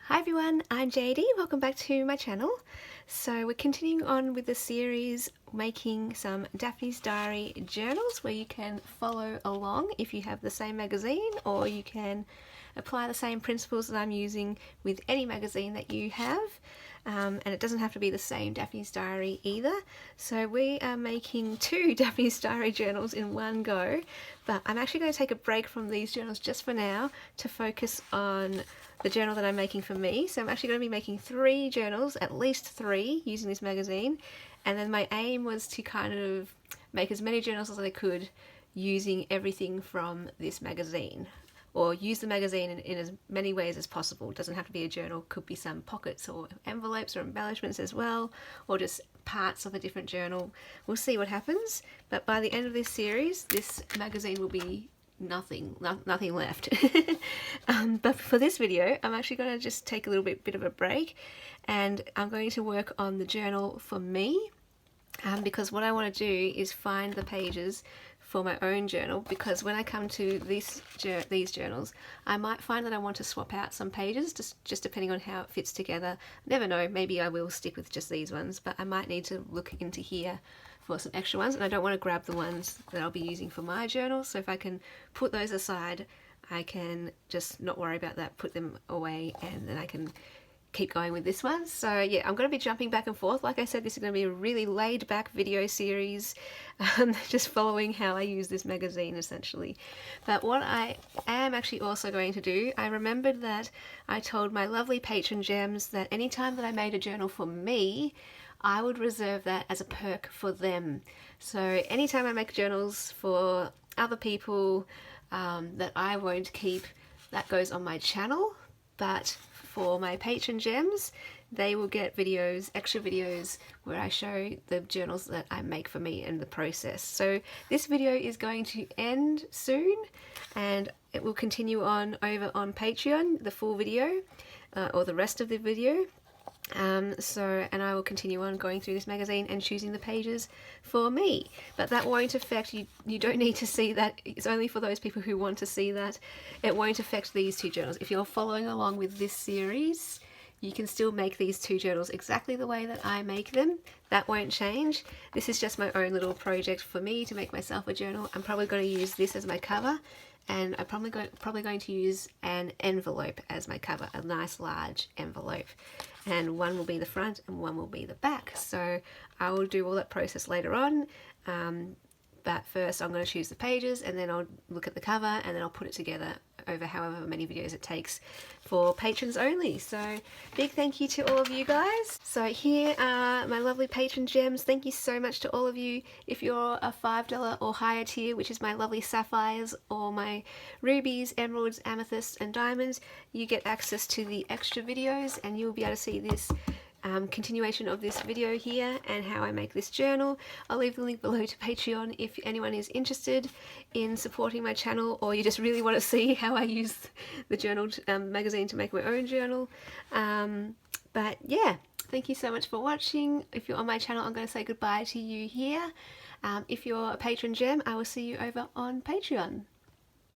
Hi everyone, I'm JD. Welcome back to my channel. So we're continuing on with the series making some Daphne's Diary journals where you can follow along if you have the same magazine, or you can apply the same principles that I'm using with any magazine that you have. And it doesn't have to be the same Daphne's Diary either. So we are making two Daphne's Diary journals in one go, but I'm actually going to take a break from these journals just for now to focus on the journal that I'm making for me. So I'm actually going to be making 3 journals, at least 3, using this magazine. And then my aim was to kind of make as many journals as I could using everything from this magazine, or use the magazine in as many ways as possible. It doesn't have to be a journal, could be some pockets or envelopes or embellishments as well, or just parts of a different journal. We'll see what happens, but by the end of this series, this magazine will be nothing left. But for this video, I'm actually going to just take a little bit of a break, and I'm going to work on the journal for me, because what I want to do is find the pages for my own journal, because when I come to these journals, I might find that I want to swap out some pages, just depending on how it fits together. Never know, maybe I will stick with just these ones, but I might need to look into here for some extra ones, and I don't want to grab the ones that I'll be using for my journal. So if I can put those aside, I can just not worry about that, put them away, and then I can keep going with this one. So yeah, I'm going to be jumping back and forth. Like I said, this is going to be a really laid back video series, just following how I use this magazine essentially. But what I am actually also going to do, I remembered that I told my lovely patron gems that anytime that I made a journal for me, I would reserve that as a perk for them. So anytime I make journals for other people that I won't keep, that goes on my channel. But for my patron gems, they will get videos, extra videos, where I show the journals that I make for me and the process. So this video is going to end soon, and it will continue on over on Patreon, the full video, or the rest of the video. And I will continue on going through this magazine and choosing the pages for me, but that won't affect you. You don't need to see that. It's only for those people who want to see that. It won't affect these 2 journals. If you're following along with this series, you can still make these 2 journals exactly the way that I make them. That won't change. This is just my own little project for me to make myself a journal. I'm probably going to use this as my cover, and I'm probably going to use an envelope as my cover, a nice large envelope, and one will be the front and one will be the back. So I will do all that process later on, but first I'm going to choose the pages, and then I'll look at the cover, and then I'll put it together over however many videos it takes for patrons only. So big thank you to all of you guys. So here are my lovely patron gems. Thank you so much to all of you. If you're a $5 or higher tier, which is my lovely sapphires or my rubies, emeralds, amethysts and diamonds, you get access to the extra videos, and you'll be able to see this continuation of this video here and how I make this journal. I'll leave the link below to Patreon if anyone is interested in supporting my channel, or you just really want to see how I use the journal magazine to make my own journal. But yeah, thank you so much for watching. If you're on my channel, I'm going to say goodbye to you here. If you're a patron gem, I will see you over on Patreon.